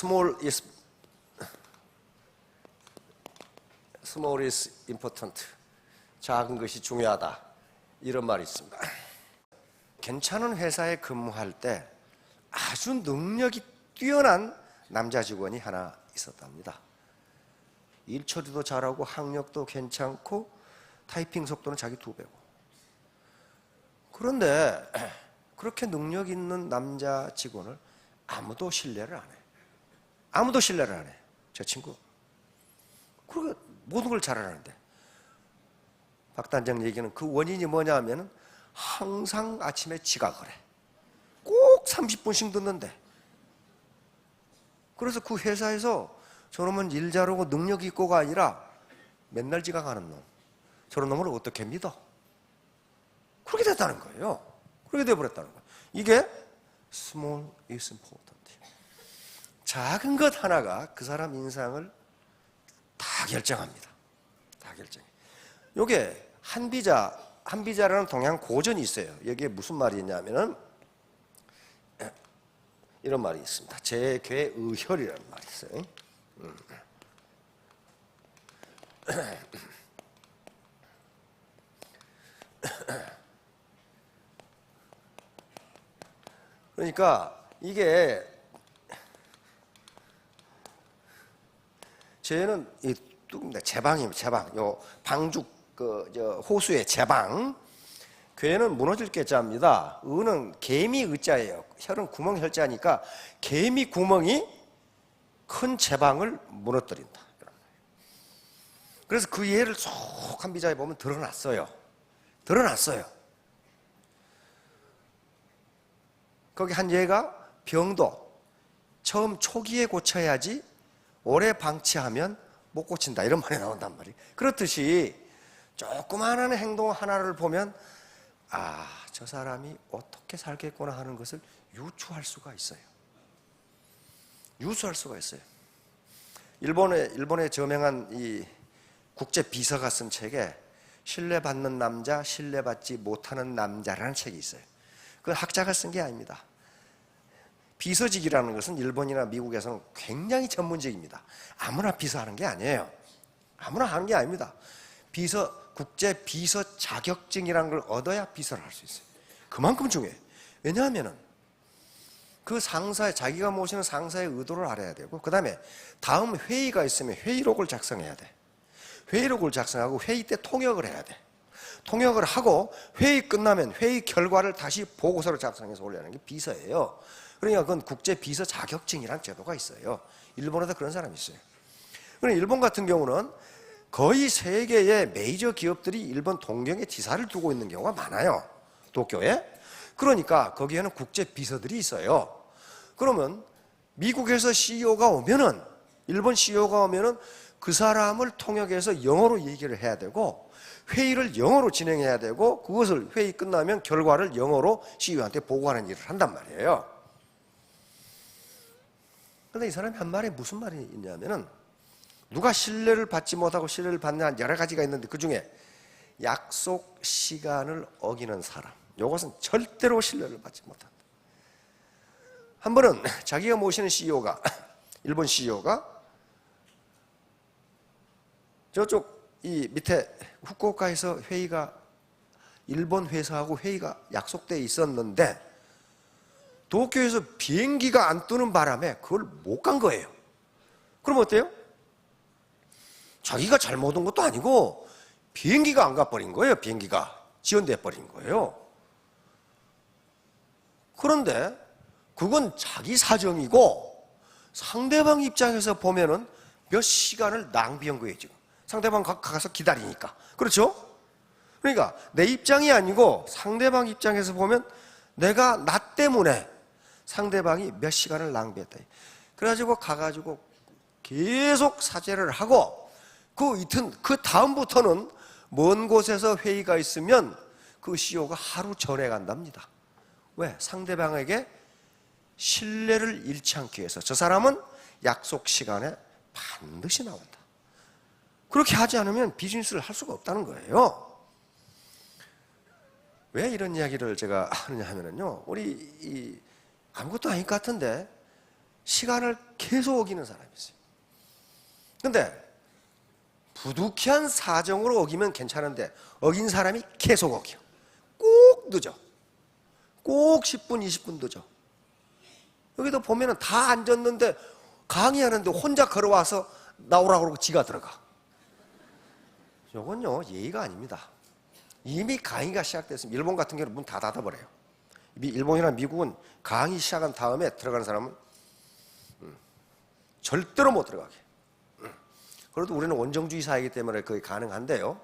small is important. 작은 것이 중요하다. 이런 말이 있습니다. 괜찮은 회사에 근무할 때 아주 능력이 뛰어난 남자 직원이 하나 있었답니다. 일 처리도 잘하고 학력도 괜찮고 타이핑 속도는 자기 2배고. 그런데 그렇게 능력 있는 남자 직원을 아무도 신뢰를 안 해. 아무도 신뢰를 안 해. 저 친구. 그리고 모든 걸 잘하는데. 박 단장 얘기는 그 원인이 뭐냐 하면은 항상 아침에 지각을 해. 꼭 30분씩 듣는데. 그래서 그 회사에서 저놈은 일 잘하고 능력 있고가 아니라 맨날 지각하는 놈. 저런 놈을 어떻게 믿어? 그렇게 됐다는 거예요. 그렇게 돼버렸다는 거예요. 이게 small is important. 작은 것 하나가 그 사람 인상을 다 결정합니다. 다 결정해. 요게 한비자라는 동양 고전이 있어요. 여기에 무슨 말이 있냐면은 이런 말이 있습니다. 재괴의혈이라는 말이 있어요. 그러니까 이게 쟤는 이 제방입니다. 제방. 요 방죽 호수의 제방. 괴는 무너질 괴자입니다. 의는 개미 의자예요. 혈은 구멍 혈자니까 개미 구멍이 큰 제방을 무너뜨린다. 그래서 그 예를 쏙 한비자에 보면 드러났어요. 드러났어요. 거기 한 예가 병도 처음 초기에 고쳐야지 오래 방치하면 못 고친다. 이런 말이 나온단 말이에요. 그렇듯이 조그마한 행동 하나를 보면 아, 저 사람이 어떻게 살겠구나 하는 것을 유추할 수가 있어요. 유추할 수가 있어요. 일본의 저명한 이 국제 비서가 쓴 책에 신뢰받는 남자, 신뢰받지 못하는 남자라는 책이 있어요. 그건 학자가 쓴 게 아닙니다. 비서직이라는 것은 일본이나 미국에서는 굉장히 전문직입니다. 아무나 비서하는 게 아니에요. 아무나 하는 게 아닙니다. 국제 비서 자격증이라는 걸 얻어야 비서를 할 수 있어요. 그만큼 중요해요. 왜냐하면은 그 상사의, 자기가 모시는 상사의 의도를 알아야 되고, 그 다음에 다음 회의가 있으면 회의록을 작성해야 돼. 회의록을 작성하고 회의 때 통역을 해야 돼. 통역을 하고 회의 끝나면 회의 결과를 다시 보고서를 작성해서 올려는 게 비서예요. 그러니까 그건 국제 비서 자격증이라는 제도가 있어요. 일본에도 그런 사람이 있어요. 그런데 일본 같은 경우는 거의 세계의 메이저 기업들이 일본 동경에 지사를 두고 있는 경우가 많아요. 도쿄에. 그러니까 거기에는 국제 비서들이 있어요. 그러면 미국에서 CEO가 오면은, 일본 CEO가 오면은 그 사람을 통역해서 영어로 얘기를 해야 되고, 회의를 영어로 진행해야 되고, 그것을 회의 끝나면 결과를 영어로 CEO한테 보고하는 일을 한단 말이에요. 그런데 이 사람이 한 말에 무슨 말이 있냐면은, 누가 신뢰를 받지 못하고 신뢰를 받는 한 여러 가지가 있는데 그 중에 약속 시간을 어기는 사람, 이것은 절대로 신뢰를 받지 못한다. 한 번은 자기가 모시는 CEO가, 일본 CEO가 저쪽 이 밑에 후쿠오카에서 회의가, 일본 회사하고 회의가 약속되어 있었는데 도쿄에서 비행기가 안 뜨는 바람에 그걸 못 간 거예요. 그럼 어때요? 자기가 잘못 온 것도 아니고 비행기가 안 가버린 거예요. 비행기가 지연돼 버린 거예요. 그런데 그건 자기 사정이고 상대방 입장에서 보면은 몇 시간을 낭비한 거예요. 지금 상대방 가서 기다리니까. 그렇죠? 그러니까 내 입장이 아니고 상대방 입장에서 보면 내가 나 때문에 상대방이 몇 시간을 낭비했다. 그래가지고 가가지고 계속 사죄를 하고 그 다음부터는 먼 곳에서 회의가 있으면 그 CEO가 하루 전에 간답니다. 왜? 상대방에게 신뢰를 잃지 않기 위해서. 저 사람은 약속 시간에 반드시 나온다. 그렇게 하지 않으면 비즈니스를 할 수가 없다는 거예요. 왜 이런 이야기를 제가 하느냐 하면요, 우리 아무것도 아닐 것 같은데 시간을 계속 어기는 사람이 있어요. 근데 부득이한 사정으로 어기면 괜찮은데 어긴 사람이 계속 어겨. 꼭 늦어. 꼭 10분, 20분 늦어. 여기도 보면은 다 앉았는데 강의하는데 혼자 걸어와서 나오라고 그러고 지가 들어가. 이건요, 예의가 아닙니다. 이미 강의가 시작됐으면 일본 같은 경우는 문 다 닫아버려요. 일본이나 미국은 강의 시작한 다음에 들어가는 사람은 절대로 못 들어가게. 그래도 우리는 원정주의 사회이기 때문에 그게 가능한데요.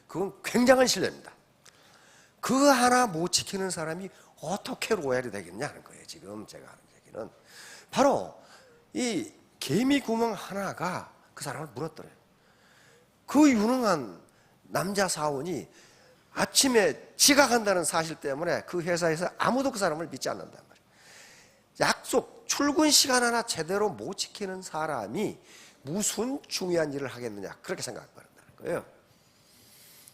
그건 굉장한 신뢰입니다. 그거 하나 못 지키는 사람이 어떻게 로얄이 되겠냐는 거예요. 지금 제가 하는 얘기는 바로 이 개미 구멍 하나가 그 사람을 무너뜨려요. 그 유능한 남자 사원이 아침에 지각한다는 사실 때문에 그 회사에서 아무도 그 사람을 믿지 않는단 말이에요. 약속, 출근 시간 하나 제대로 못 지키는 사람이 무슨 중요한 일을 하겠느냐, 그렇게 생각한다는 거예요.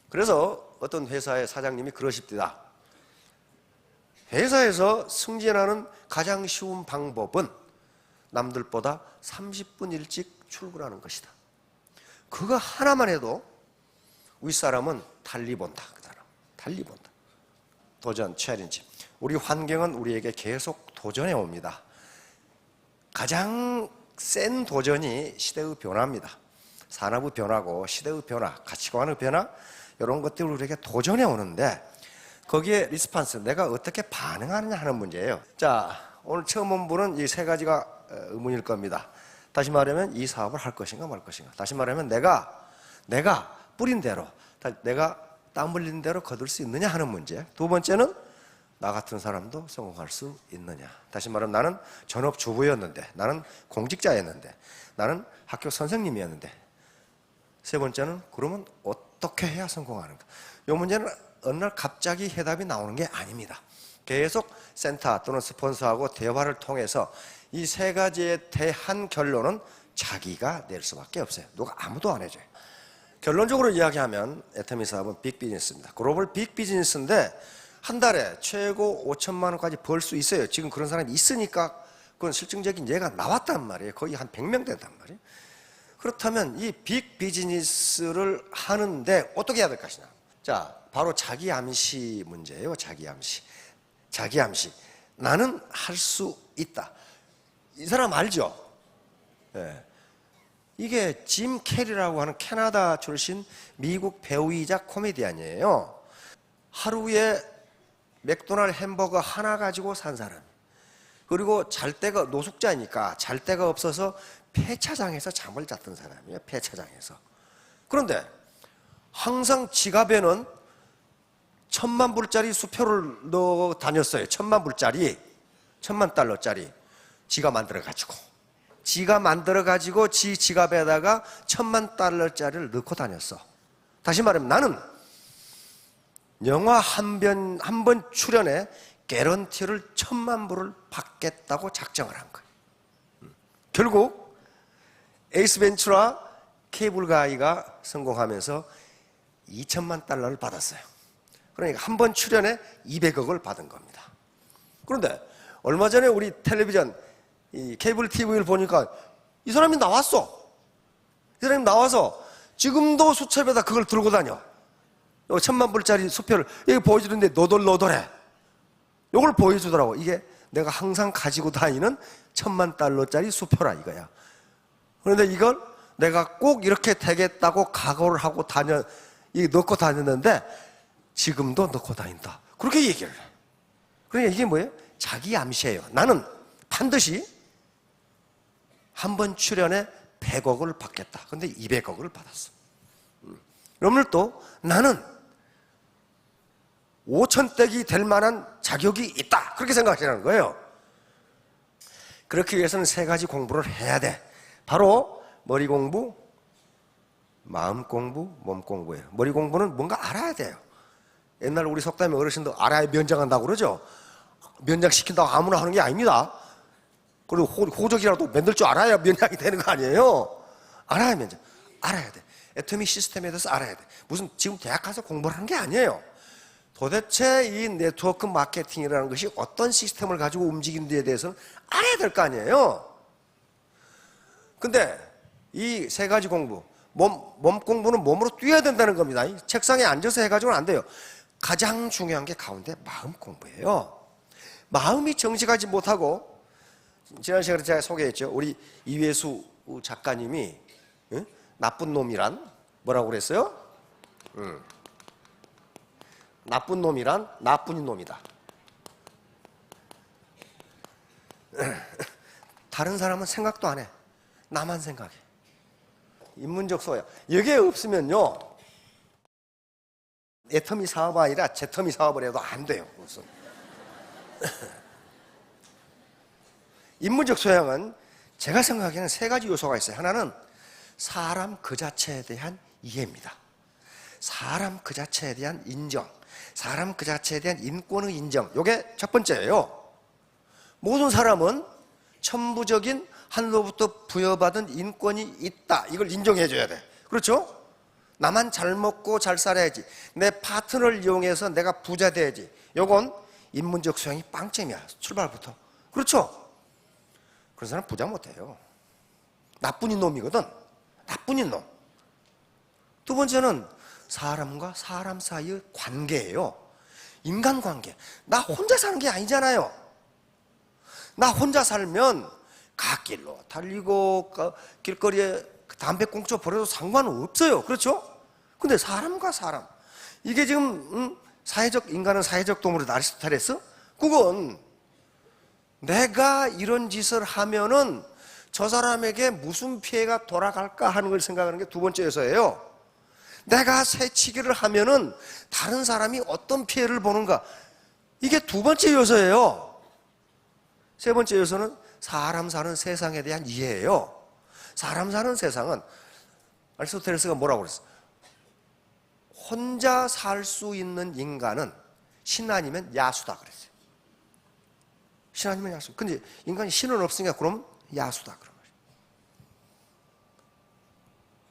그래서 어떤 회사의 사장님이 그러십니다. 회사에서 승진하는 가장 쉬운 방법은 남들보다 30분 일찍 출근하는 것이다. 그거 하나만 해도 윗사람은 달리 본다. 그 사람 달리 본다. 도전, 챌린지. 우리 환경은 우리에게 계속 도전해 옵니다. 가장 센 도전이 시대의 변화입니다. 산업의 변화고 시대의 변화, 가치관의 변화, 이런 것들이 우리에게 도전해 오는데 거기에 리스판스, 내가 어떻게 반응하느냐 하는 문제예요. 자, 오늘 처음 온 분은 이 세 가지가 의문일 겁니다. 다시 말하면 이 사업을 할 것인가 말 것인가. 다시 말하면 내가 뿌린 대로, 내가 땀 흘린 대로 거둘 수 있느냐 하는 문제. 두 번째는 나 같은 사람도 성공할 수 있느냐. 다시 말하면 나는 전업주부였는데, 나는 공직자였는데, 나는 학교 선생님이었는데. 세 번째는 그러면 어떻게 해야 성공하는가. 이 문제는 어느 날 갑자기 해답이 나오는 게 아닙니다. 계속 센터 또는 스폰서하고 대화를 통해서 이 세 가지에 대한 결론은 자기가 낼 수밖에 없어요. 누가 아무도 안 해줘요. 결론적으로 이야기하면 애터미 사업은 빅비즈니스입니다. 글로벌 빅비즈니스인데 한 달에 최고 5천만 원까지 벌 수 있어요. 지금 그런 사람이 있으니까 그건 실증적인 예가 나왔단 말이에요. 거의 한 100명 된단 말이에요. 그렇다면 이 빅비즈니스를 하는데 어떻게 해야 될 것이냐. 자, 바로 자기 암시 문제예요. 자기 암시. 자기 암시. 나는 할 수 있다. 이 사람 알죠? 네. 이게 짐 캐리라고 하는 캐나다 출신 미국 배우이자 코미디언이에요. 하루에 맥도날드 햄버거 하나 가지고 산 사람. 그리고 잘 데가, 노숙자니까 잘 데가 없어서 폐차장에서 잠을 잤던 사람이에요. 폐차장에서. 그런데 항상 지갑에는 1,000만 불짜리 수표를 넣어 다녔어요. 1,000만 불짜리, 1,000만 달러짜리 지가 만들어가지고 지 지갑에다가 1,000만 달러짜리를 넣고 다녔어. 다시 말하면 나는 영화 한 번 출연에 개런티를 1,000만 불을 받겠다고 작정을 한 거예요. 결국 에이스 벤츄라 케이블 가이가 성공하면서 2천만 달러를 받았어요. 그러니까 한 번 출연에 200억을 받은 겁니다. 그런데 얼마 전에 우리 텔레비전 이 케이블 TV를 보니까 이 사람이 나왔어. 이 사람이 나와서 지금도 수첩에다 그걸 들고 다녀. 1,000만 불짜리 수표를 여기 보여주는데 노돌노돌해. 이걸 보여주더라고. 이게 내가 항상 가지고 다니는 1,000만 달러짜리 수표라 이거야. 그런데 이걸 내가 꼭 이렇게 되겠다고 각오를 하고 넣고 다녔는데 지금도 넣고 다닌다. 그렇게 얘기를 해. 그러니까 이게 뭐예요? 자기 암시예요. 나는 반드시 한 번 출연에 100억을 받겠다. 근데 200억을 받았어. 여러분들 또 나는 5천댁이 될 만한 자격이 있다. 그렇게 생각하시라는 거예요. 그렇기 위해서는 세 가지 공부를 해야 돼. 바로 머리 공부, 마음 공부, 몸 공부예요. 머리 공부는 뭔가 알아야 돼요. 옛날 우리 속담에 어르신도 알아야 면장한다고 그러죠. 면장시킨다고 아무나 하는 게 아닙니다. 그리고 호적이라도 만들 줄 알아야 면장이 되는 거 아니에요. 알아야 면장. 알아야 돼. 애터미 시스템에 대해서 알아야 돼. 무슨 지금 대학 가서 공부를 하는 게 아니에요. 도대체 이 네트워크 마케팅이라는 것이 어떤 시스템을 가지고 움직이는지에 대해서는 알아야 될 거 아니에요. 근데 이 세 가지 공부, 몸 공부는 몸으로 뛰어야 된다는 겁니다. 책상에 앉아서 해가지고는 안 돼요. 가장 중요한 게 가운데 마음 공부예요. 마음이 정직하지 못하고, 지난 시간에 제가 소개했죠. 우리 이회수 작가님이 나쁜 놈이란 뭐라고 그랬어요? 나쁜 놈이란 나쁜 놈이다. 다른 사람은 생각도 안 해. 나만 생각해. 인문적 소양. 여기에 없으면요, 내 텀이 사업 아니라 제 텀이 사업을 해도 안 돼요. 무슨. 인문적 소양은 제가 생각하기에는 세 가지 요소가 있어요. 하나는 사람 그 자체에 대한 이해입니다. 사람 그 자체에 대한 인정, 사람 그 자체에 대한 인권의 인정. 이게 첫 번째예요. 모든 사람은 천부적인 하늘로부터 부여받은 인권이 있다. 이걸 인정해줘야 돼. 그렇죠? 나만 잘 먹고 잘 살아야지. 내 파트너를 이용해서 내가 부자 돼야지. 요건 인문적 소양이 빵점이야. 출발부터. 그렇죠? 그런 사람 부자 못해요. 나쁜 놈이거든. 나쁜 놈. 두 번째는 사람과 사람 사이의 관계예요. 인간관계. 나 혼자 사는 게 아니잖아요. 나 혼자 살면 갓길로 달리고 길거리에 담배꽁초 버려도 상관은 없어요. 그렇죠? 근데 사람과 사람, 이게 지금 사회적, 인간은 사회적 동물이다 아리스토텔레스? 그건 내가 이런 짓을 하면은 저 사람에게 무슨 피해가 돌아갈까 하는 걸 생각하는 게 두 번째 요소예요. 내가 새치기를 하면은 다른 사람이 어떤 피해를 보는가, 이게 두 번째 요소예요. 세 번째 요소는 사람 사는 세상에 대한 이해예요. 사람 사는 세상은 아리스토텔레스가 뭐라고 그랬어? 혼자 살 수 있는 인간은 신 아니면 야수다 그랬어요. 신 아니면 야수. 근데 인간이 신은 없으니까 그럼 야수다 그런 거예요.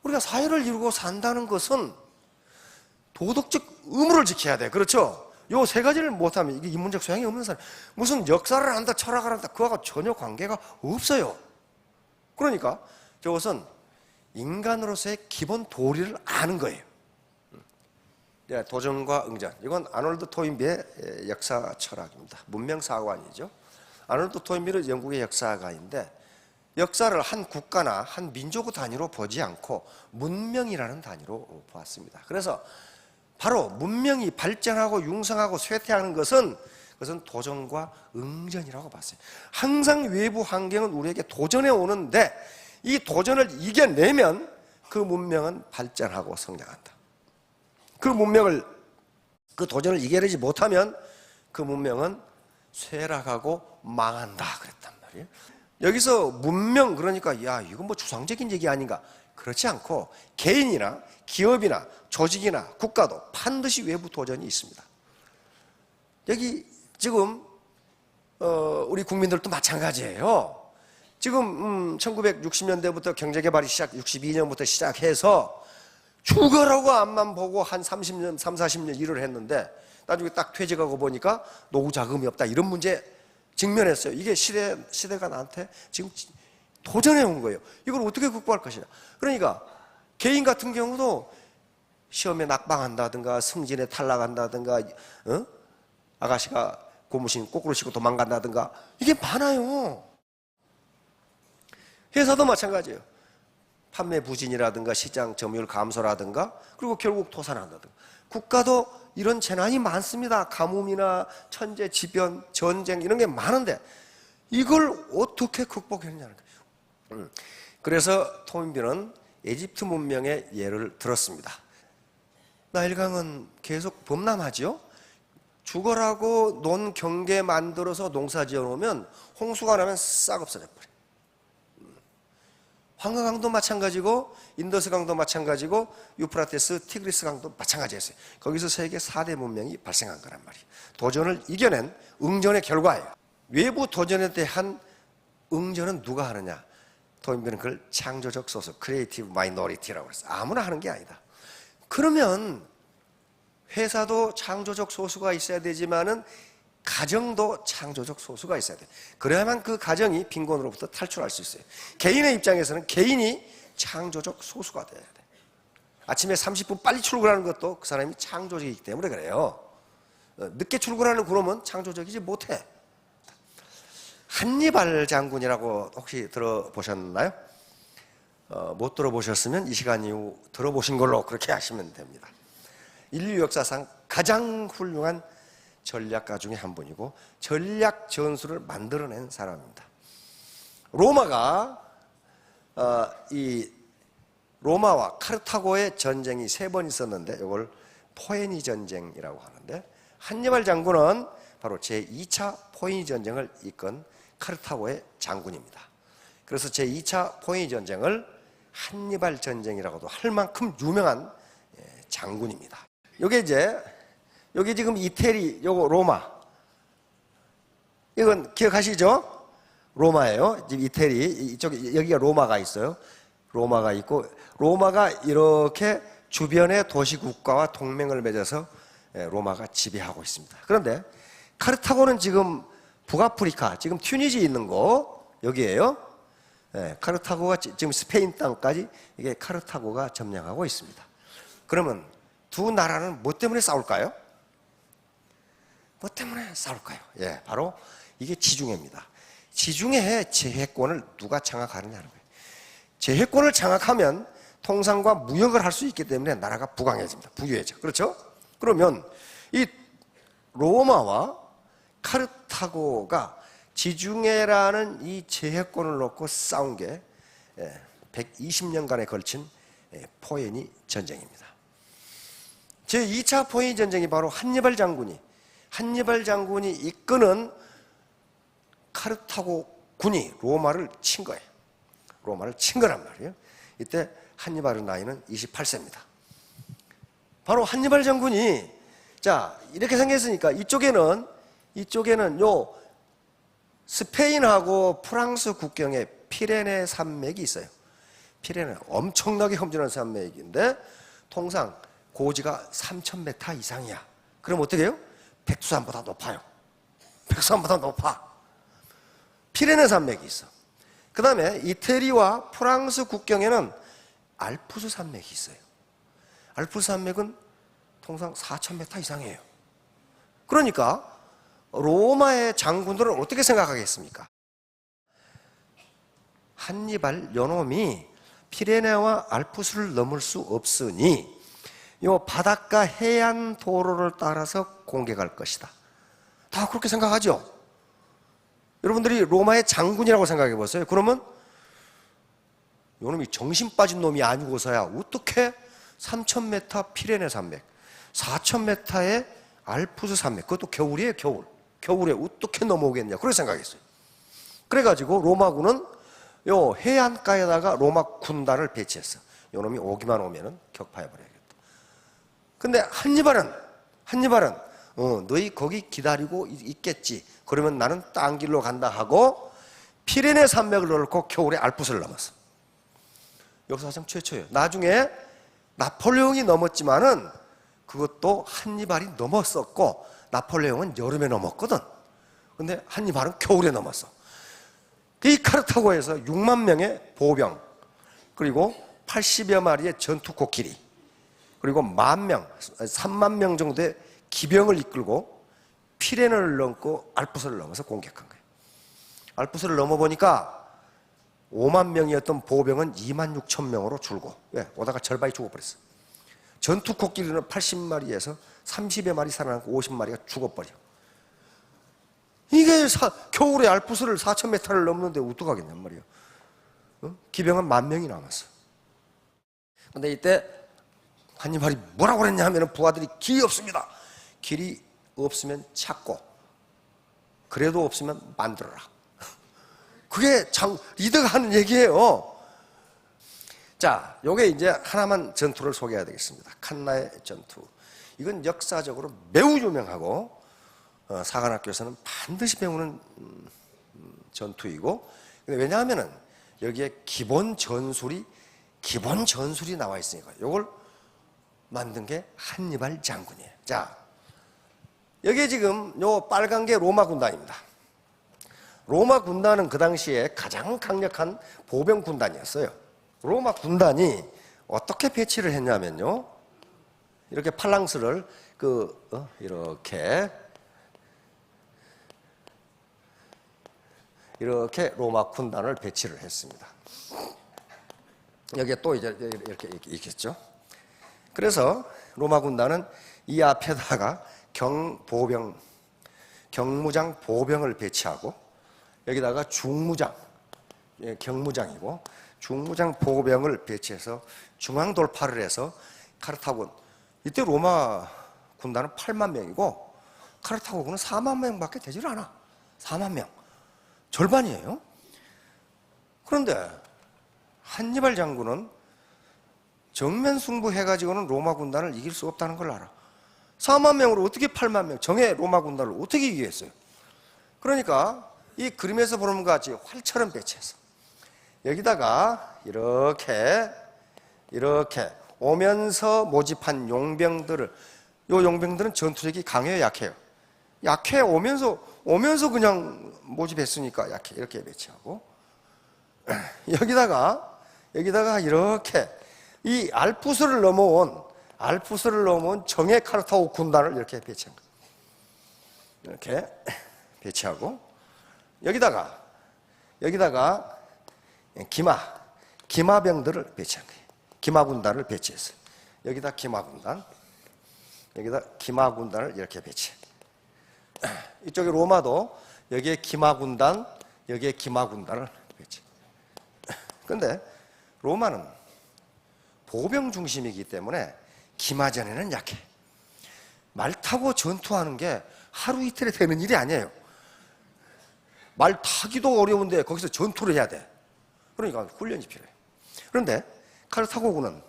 우리가 사회를 이루고 산다는 것은 도덕적 의무를 지켜야 돼. 그렇죠? 요 세 가지를 못하면 이게 인문적 소양이 없는 사람, 무슨 역사를 안다, 철학을 한다, 그거하고 전혀 관계가 없어요. 그러니까 저것은 인간으로서의 기본 도리를 아는 거예요. 도전과 응전. 이건 아놀드 토인비의 역사 철학입니다. 문명사관이죠. 아놀드 토인비는 영국의 역사가인데, 역사를 한 국가나 한 민족 단위로 보지 않고 문명이라는 단위로 보았습니다. 그래서 바로 문명이 발전하고 융성하고 쇠퇴하는 것은, 그것은 도전과 응전이라고 봤어요. 항상 외부 환경은 우리에게 도전해 오는데, 이 도전을 이겨내면 그 문명은 발전하고 성장한다. 그 도전을 이겨내지 못하면 그 문명은 쇠락하고 망한다 그랬단 말이에요. 여기서 문명, 그러니까 야, 이건 뭐 추상적인 얘기 아닌가? 그렇지 않고 개인이나 기업이나 조직이나 국가도 반드시 외부 도전이 있습니다. 여기 지금 우리 국민들도 마찬가지예요. 지금 1960년대부터 경제개발이 62년부터 시작해서 죽어라고 앞만 보고 한 30년, 40년 일을 했는데 나중에 딱 퇴직하고 보니까 노후 자금이 없다, 이런 문제 직면했어요. 이게 시대가 나한테 지금 도전해 온 거예요. 이걸 어떻게 극복할 것이냐. 그러니까 개인 같은 경우도 시험에 낙방한다든가 승진에 탈락한다든가 아가씨가 고무신 거꾸로 신고 도망간다든가, 이게 많아요. 회사도 마찬가지예요. 판매 부진이라든가 시장 점유율 감소라든가, 그리고 결국 도산한다든가. 국가도 이런 재난이 많습니다. 가뭄이나 천재지변, 전쟁, 이런 게 많은데 이걸 어떻게 극복했냐는 거예요. 그래서 토인비는 에집트 문명의 예를 들었습니다. 나일강은 계속 범람하죠. 죽어라고 논 경계 만들어서 농사 지어놓으면 홍수가 나면 싹 없어져 버려요. 황금강도 마찬가지고 인더스강도 마찬가지고 유프라테스, 티그리스강도 마찬가지였어요. 거기서 세계 4대 문명이 발생한 거란 말이에요. 도전을 이겨낸 응전의 결과예요. 외부 도전에 대한 응전은 누가 하느냐? 토인비는 그걸 창조적 소수, 크리에이티브 마이너리티라고 그랬어요. 아무나 하는 게 아니다. 그러면 회사도 창조적 소수가 있어야 되지만은 가정도 창조적 소수가 있어야 돼. 그래야만 그 가정이 빈곤으로부터 탈출할 수 있어요. 개인의 입장에서는 개인이 창조적 소수가 돼야 돼. 아침에 30분 빨리 출근하는 것도 그 사람이 창조적이기 때문에 그래요. 늦게 출근하는 그놈은 창조적이지 못해. 한니발 장군이라고 혹시 들어보셨나요? 못 들어보셨으면 이 시간 이후 들어보신 걸로 그렇게 하시면 됩니다. 인류 역사상 가장 훌륭한 전략가 중에 한 분이고 전략 전술을 만들어낸 사람입니다. 로마가 이 로마와 카르타고의 전쟁이 3번 있었는데 이걸 포에니 전쟁이라고 하는데, 한니발 장군은 바로 제2차 포에니 전쟁을 이끈 카르타고의 장군입니다. 그래서 제2차 포에니 전쟁을 한니발 전쟁이라고도 할 만큼 유명한 장군입니다. 여기 지금 이태리, 요거 로마. 이건 기억하시죠? 로마예요. 지금 이태리, 이쪽, 여기가 로마가 있어요. 로마가 있고, 로마가 이렇게 주변의 도시국가와 동맹을 맺어서 로마가 지배하고 있습니다. 그런데 카르타고는 지금 북아프리카, 지금 튀니지 있는 거, 여기에요. 카르타고가 지금 스페인 땅까지 이게 카르타고가 점령하고 있습니다. 그러면 두 나라는 뭐 때문에 싸울까요? 뭐 때문에 싸울까요? 바로 이게 지중해입니다. 지중해의 제해권을 누가 장악하느냐는 거예요. 제해권을 장악하면 통상과 무역을 할 수 있기 때문에 나라가 부강해집니다. 부유해져. 그렇죠? 그러면 이 로마와 카르타고가 지중해라는 이 제해권을 놓고 싸운 게 120년간에 걸친 포에니 전쟁입니다. 제2차 포에니 전쟁이 바로 한니발 장군이 이끄는 카르타고 군이 로마를 친 거예요. 로마를 친 거란 말이에요. 이때 한니발의 나이는 28세입니다. 바로 한니발 장군이 자 이렇게 생겼으니까 이쪽에는 요 스페인하고 프랑스 국경에 피레네 산맥이 있어요. 피레네 엄청나게 험준한 산맥인데 통상 고지가 3,000m 이상이야. 그럼 어떻게 해요? 백두산보다 높아요. 백두산보다 높아. 피레네 산맥이 있어. 그 다음에 이태리와 프랑스 국경에는 알프스 산맥이 있어요. 알프스 산맥은 통상 4,000m 이상이에요. 그러니까 로마의 장군들은 어떻게 생각하겠습니까? 한니발 요놈이 피레네와 알프스를 넘을 수 없으니 요 바닷가 해안 도로를 따라서 공격할 것이다. 다 그렇게 생각하죠? 여러분들이 로마의 장군이라고 생각해 보세요. 그러면 요놈이 정신 빠진 놈이 아니고서야 어떻게 3,000m 피레네 산맥, 4,000m의 알프스 산맥, 그것도 겨울이에요, 겨울에 어떻게 넘어오겠냐, 그렇게 생각했어요. 그래가지고 로마군은 요 해안가에다가 로마 군단을 배치했어. 요놈이 오기만 오면은 격파해버려야겠다. 근데 한니발은 너희 거기 기다리고 있겠지. 그러면 나는 딴 길로 간다 하고 피레네 산맥을 넘고 겨울에 알프스를 넘었어. 역사상 최초예요. 나중에 나폴레옹이 넘었지만은 그것도 한니발이 넘었었고 나폴레옹은 여름에 넘었거든. 근데 한니발은 겨울에 넘었어. 이 카르타고에서 6만 명의 보병, 그리고 80여 마리의 전투 코끼리, 그리고 3만 명 정도의 기병을 이끌고 피레네를 넘고 알프스를 넘어서 공격한 거예요. 알프스를 넘어보니까 5만 명이었던 보병은 2만 6천 명으로 줄고, 오다가 절반이 죽어버렸어. 전투 코끼리는 80마리에서 30여 마리 살아남고 50마리가 죽어버려. 이게 겨울에 알프스를 4,000m를 넘는데 어떡하겠냔 말이야. 기병은 10,000명이 남았어. 근데 이때 한니발이 뭐라고 그랬냐 하면 부하들이 길이 없습니다. 길이 없으면 찾고, 그래도 없으면 만들어라. 그게 리더가 하는 얘기예요. 자, 요게 이제 하나만 전투를 소개해야 되겠습니다. 칸나의 전투. 이건 역사적으로 매우 유명하고 사관학교에서는 반드시 배우는 전투이고, 왜냐하면은 여기에 기본 전술이 나와 있으니까 요걸 만든 게 한니발 장군이에요. 자, 여기 지금 요 빨간 게 로마 군단입니다. 로마 군단은 그 당시에 가장 강력한 보병 군단이었어요. 로마 군단이 어떻게 배치를 했냐면요. 이렇게 팔랑스를 이렇게 로마 군단을 배치를 했습니다. 여기에 또 이제 이렇게 있겠죠. 그래서 로마 군단은 이 앞에다가 경무장 보병을 배치하고 여기다가 중무장, 경무장이고 중무장 보병을 배치해서 중앙 돌파를 해서 카르타고, 이때 로마 군단은 8만 명이고 카르타고군은 4만 명밖에 되질 않아. 4만 명. 절반이에요. 그런데 한니발 장군은 정면 승부해가지고는 로마 군단을 이길 수 없다는 걸 알아. 4만 명으로 어떻게 8만 명, 정예 로마 군단을 어떻게 이기겠어요? 그러니까 이 그림에서 보는 것 같이 활처럼 배치해서 여기다가 이렇게 오면서 모집한 용병들을, 요 용병들은 전투력이 강해요, 약해요? 약해. 오면서 그냥 모집했으니까 약해. 이렇게 배치하고 여기다가 이렇게 이 알프스를 넘어온 정예 카르타고 군단을 이렇게 배치한 거예요. 이렇게 배치하고 여기다가 기마병들을 배치한 거예요. 기마군단을 배치했어요. 여기다 기마군단을 이렇게 이쪽에 로마도 여기에 기마군단을 배치. 그런데 로마는 보병 중심이기 때문에 기마전에는 약해. 말 타고 전투하는 게 하루 이틀에 되는 일이 아니에요. 말 타기도 어려운데 거기서 전투를 해야 돼. 그러니까 훈련이 필요해. 그런데 카르타고군은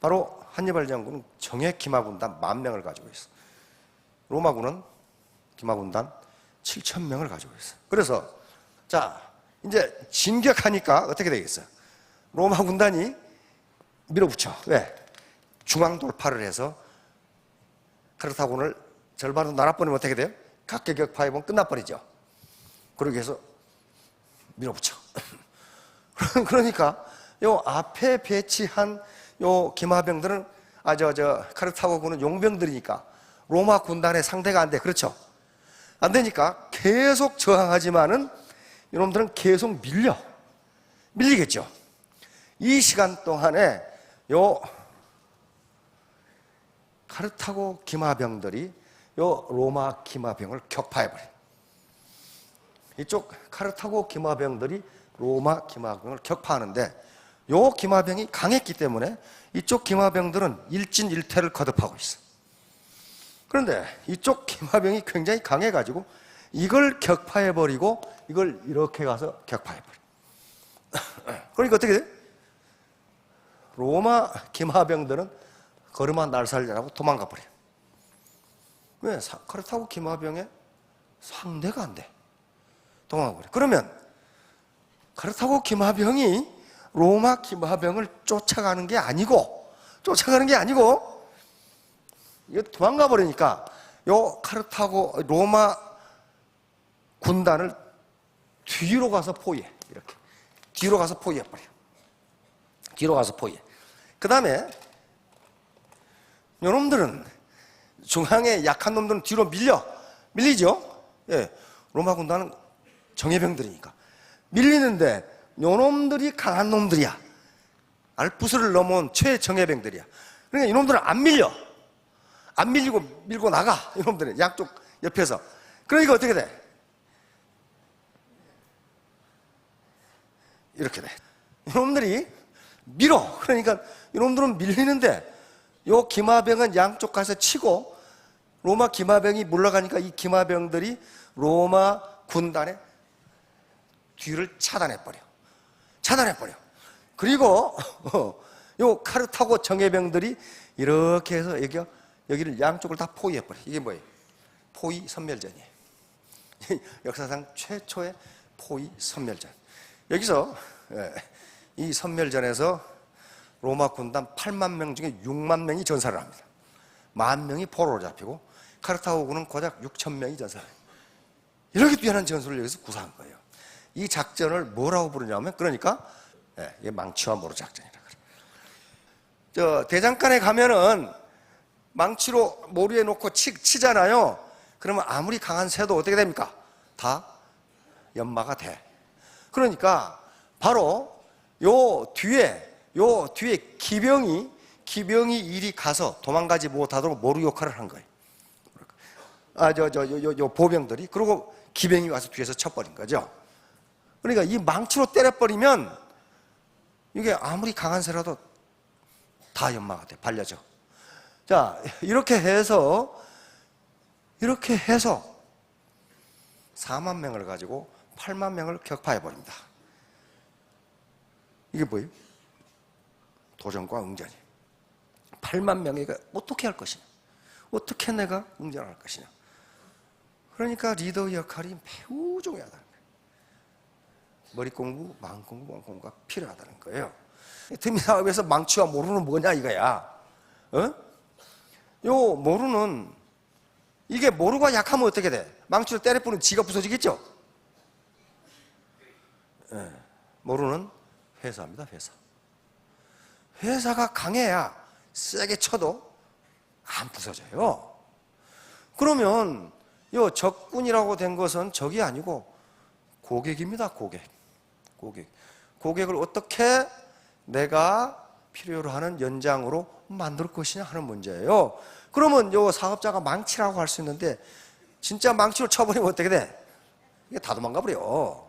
바로 한니발 장군은 정예 기마군단 10,000명을 가지고 있어. 로마군은 기마군단 7,000명을 가지고 있어. 그래서 자 이제 진격하니까 어떻게 되겠어요? 로마 군단이 밀어붙여. 왜? 중앙 돌파를 해서 카르타고를 절반으로 나눠버리면 어떻게 돼요? 각계격파해보면 끝나버리죠. 그러기 위해서 밀어붙여. 그러니까 요 앞에 배치한 요 기마병들은 카르타고군은 용병들이니까 로마 군단의 상대가 안 돼. 그렇죠? 안 되니까 계속 저항하지만은 이놈들은 계속 밀리겠죠. 이 시간 동안에 요 카르타고 기마병들이 요 로마 기마병을 격파해버려. 이쪽 카르타고 기마병들이 로마 기마병을 격파하는데 요 기마병이 강했기 때문에 이쪽 기마병들은 일진일퇴를 거듭하고 있어. 그런데 이쪽 기마병이 굉장히 강해가지고 이걸 격파해버리고 이걸 이렇게 가서 격파해버려. 그러니까 어떻게 돼? 로마 기마병들은 걸음아 날살려라고 도망가버려. 왜? 카르타고 기마병의 상대가 안 돼. 도망가버려. 그러면 카르타고 기마병이 로마 기마병을 쫓아가는 게 아니고 이거 도망가 버리니까 요 카르타고 로마 군단을 뒤로 가서 포위해. 이렇게 뒤로 가서 포위해버려. 그 다음에 요놈들은 중앙에 약한 놈들은 뒤로 밀리죠. 예, 로마 군단은 정예병들이니까 밀리는데 요놈들이 강한 놈들이야. 알프스를 넘어온 최정예병들이야. 그러니까 이놈들은 안 밀고 나가. 이놈들은 양쪽 옆에서. 그러니까 어떻게 돼? 이렇게 돼. 이놈들이 밀어. 그러니까 이놈들은 밀리는데 요 기마병은 양쪽 가서 치고 로마 기마병이 물러가니까 이 기마병들이 로마 군단의 뒤를 차단해버려. 그리고 요 카르타고 정예병들이 이렇게 해서 여기를 양쪽을 다 포위해버려. 이게 뭐예요? 포위 선멸전이에요. 역사상 최초의 포위 선멸전. 여기서 이 선멸전에서 로마 군단 8만 명 중에 6만 명이 전사를 합니다. 10,000명이 포로로 잡히고 카르타고군은 고작 6,000명이 전사해요. 이렇게 뛰어난 전술을 여기서 구사한 거예요. 이 작전을 뭐라고 부르냐면, 그러니까 이게 망치와 모루 작전이라 그래요. 저 대장간에 가면은 망치로 모루에 놓고 치잖아요. 그러면 아무리 강한 새도 어떻게 됩니까? 다 연마가 돼. 그러니까 바로 요 뒤에 기병이 이리 가서 도망가지 못하도록 모루 역할을 한 거예요. 요 보병들이. 그리고 기병이 와서 뒤에서 쳐버린 거죠. 그러니까 이 망치로 때려버리면 이게 아무리 강한 새라도 다 연마가 돼, 발려져. 자, 이렇게 해서 4만 명을 가지고 8만 명을 격파해버립니다. 이게 뭐예요? 도전과 응전이. 8만 명이가 어떻게 할 것이냐? 어떻게 내가 응전할 것이냐? 그러니까 리더 역할이 매우 중요하다는 거예요. 머리 공부, 마음 공부, 몸 공부가 필요하다는 거예요. 드미 사업에서 망치와 모루는 뭐냐 이거야. 요 모루는, 이게 모루가 약하면 어떻게 돼? 망치로 때려뿌리면 지가 부서지겠죠? 모루는 회사입니다, 회사. 회사가 강해야 세게 쳐도 안 부서져요. 그러면 요 적군이라고 된 것은 적이 아니고 고객입니다, 고객을 어떻게 내가 필요로 하는 연장으로 만들 것이냐 하는 문제예요. 그러면 요 사업자가 망치라고 할 수 있는데 진짜 망치로 쳐버리면 어떻게 돼? 이게 다 도망가 버려.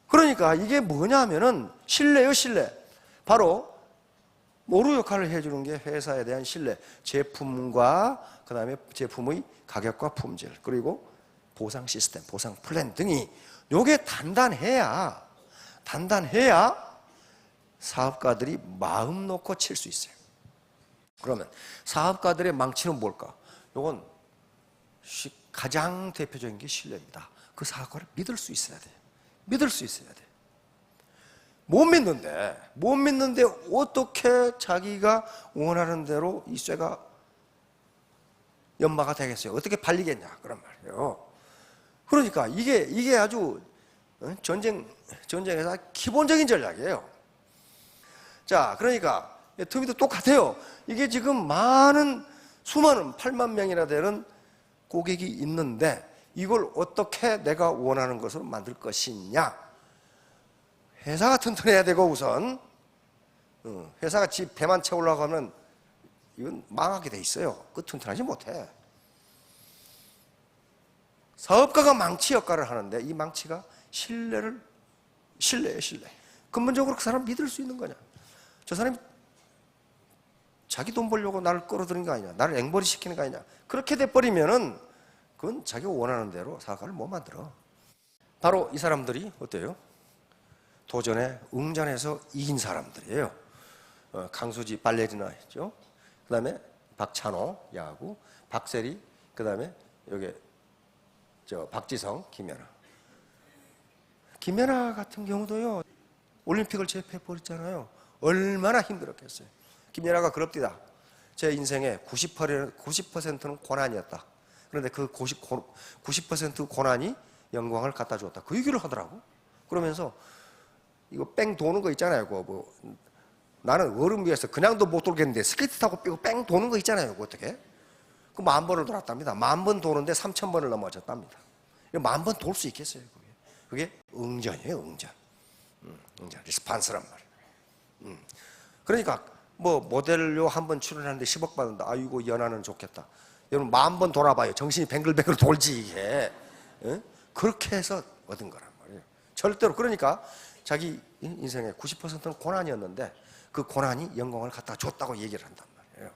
그러니까 이게 뭐냐 하면은 신뢰요, 신뢰. 바로 모루 역할을 해주는 게 회사에 대한 신뢰. 제품과 그 다음에 제품의 가격과 품질, 그리고 보상 시스템, 보상 플랜 등이 요게 단단해야 사업가들이 마음 놓고 칠 수 있어요. 그러면 사업가들의 망치는 뭘까? 요건 가장 대표적인 게 신뢰입니다. 그 사업가를 믿을 수 있어야 돼요. 믿을 수 있어야 돼. 못 믿는데 어떻게 자기가 원하는 대로 이 쇠가 연마가 되겠어요? 어떻게 발리겠냐? 그런 말이에요. 그러니까 이게 아주 전쟁에서 기본적인 전략이에요. 자, 그러니까 터미도 똑같아요. 이게 지금 수많은 8만 명이나 되는 고객이 있는데 이걸 어떻게 내가 원하는 것으로 만들 것이냐? 회사가 튼튼해야 되고, 우선 회사가 지 배만 채우려고 하면 이건 망하게 돼 있어요. 그 튼튼하지 못해. 사업가가 망치 역할을 하는데 이 망치가 신뢰예요, 신뢰. 근본적으로 그 사람 믿을 수 있는 거냐? 저 사람이 자기 돈 벌려고 나를 끌어들이는 거 아니냐? 나를 앵벌이 시키는 거 아니냐? 그렇게 돼버리면은 그건 자기가 원하는 대로 사업가를 못 만들어. 바로 이 사람들이 어때요? 도전에 응전해서 이긴 사람들이에요. 강수지 발레리나 했죠. 그 다음에 박찬호 야구, 박세리, 그 다음에 여기 박지성, 김연아 같은 경우도요, 올림픽을 제패해버렸잖아요. 얼마나 힘들었겠어요. 김연아가 그럽디다. 제 인생의 90%는 고난이었다. 그런데 그 90% 고난이 영광을 갖다 주었다. 그 얘기를 하더라고. 그러면서 이거 뺑 도는 거 있잖아요. 나는 얼음 위에서 그냥도 못 돌겠는데 스케이트 타고 빼고 뺑 도는 거 있잖아요. 어떻게? 그 10,000번을 돌았답니다. 10,000번 도는데 3,000번을 넘어졌답니다. 10,000번 돌 수 있겠어요, 그게 응전이에요, 응전. 리스판스란 말이에요. 그러니까 모델료 한 번 출연하는데 10억 받는다. 아이고, 연하는 좋겠다. 여러분 10,000번 돌아봐요. 정신이 뱅글뱅글 돌지 이게. 그렇게 해서 얻은 거란 말이에요. 절대로. 그러니까 자기 인생의 90%는 고난이었는데 그 고난이 영광을 갖다 줬다고 얘기를 한단 말이에요.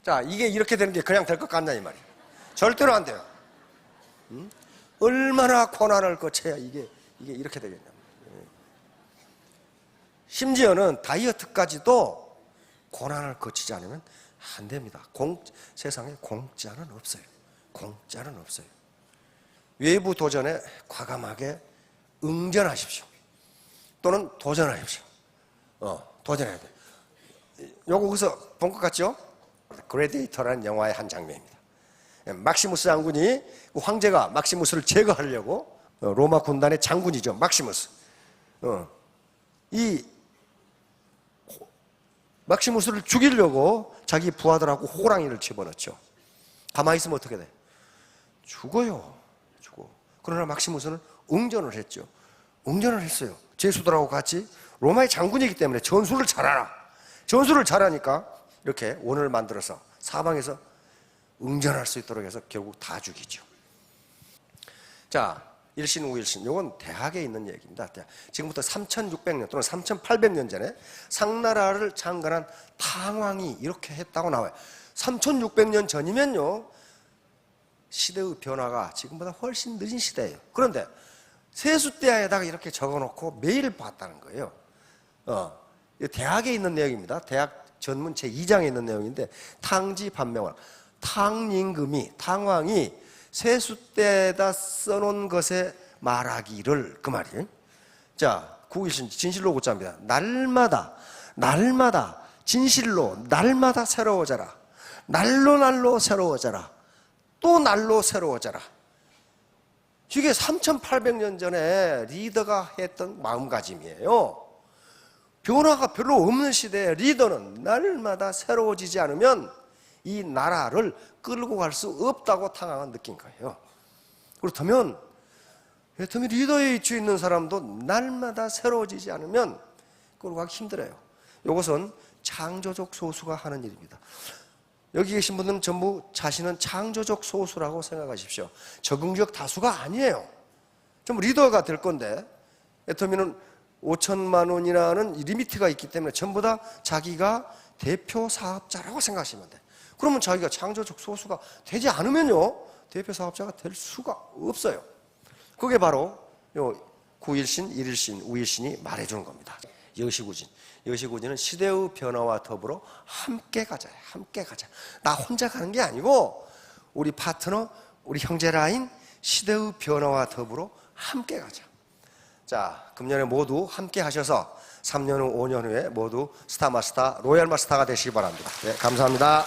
자, 이게 이렇게 되는 게 그냥 될 것 같냐 이 말이에요. 절대로 안 돼요. 얼마나 고난을 거쳐야 이게 이렇게 되겠냐. 심지어는 다이어트까지도 고난을 거치지 않으면 안 됩니다. 세상에 공짜는 없어요. 공짜는 없어요. 외부 도전에 과감하게 응전하십시오. 또는 도전하십시오. 도전해야 돼. 요거 어디서 본 것 같죠? 그레디에이터라는 영화의 한 장면입니다. 막시무스 장군이 황제가 막시무스를 제거하려고 로마 군단의 장군이죠. 막시무스. 이 막시무스를 죽이려고 자기 부하들하고 호랑이를 집어넣죠. 가만히 있으면 어떻게 돼? 죽어요. 죽어. 그러나 막시무스는 응전을 했죠. 응전을 했어요. 제수들하고 같이. 로마의 장군이기 때문에 전술을 잘하라. 전술을 잘하니까 이렇게 원을 만들어서 사방에서 응전할 수 있도록 해서 결국 다 죽이죠. 자, 일신 우일신, 이건 대학에 있는 얘기입니다. 지금부터 3600년 또는 3800년 전에 상나라를 창건한 탕왕이 이렇게 했다고 나와요. 3600년 전이면요, 시대의 변화가 지금보다 훨씬 늦은 시대예요. 그런데 세숫대야에다가 이렇게 적어놓고 매일 봤다는 거예요. 대학에 있는 내용입니다. 대학 전문 제2장에 있는 내용인데, 탕지 반명왕, 탕임금이, 탕왕이 세숫대에다 써놓은 것에 말하기를, 그 말이에요. 자, 구일신 진실로 고자입니다. 날마다 진실로 날마다 새로워져라. 날로 새로워져라. 또 날로 새로워져라. 이게 3800년 전에 리더가 했던 마음가짐이에요. 변화가 별로 없는 시대에 리더는 날마다 새로워지지 않으면 이 나라를 끌고 갈 수 없다고 탕왕은 느낀 거예요. 그렇다면 리더에 위치해 있는 사람도 날마다 새로워지지 않으면 끌고 가기 힘들어요. 이것은 창조적 소수가 하는 일입니다. 여기 계신 분들은 전부 자신은 창조적 소수라고 생각하십시오. 적응적 다수가 아니에요. 전부 리더가 될 건데, 애터미는 5천만 원이라는 리미트가 있기 때문에 전부 다 자기가 대표 사업자라고 생각하시면 돼. 그러면 자기가 창조적 소수가 되지 않으면요, 대표 사업자가 될 수가 없어요. 그게 바로 요 9일신, 1일신, 우일신이 말해주는 겁니다. 여시구진은 시대의 변화와 더불어 함께 가자. 나 혼자 가는 게 아니고 우리 파트너, 우리 형제 라인 시대의 변화와 더불어 함께 가자. 자, 금년에 모두 함께 하셔서 3년 후, 5년 후에 모두 스타마스터, 로얄마스터가 되시기 바랍니다. 네, 감사합니다.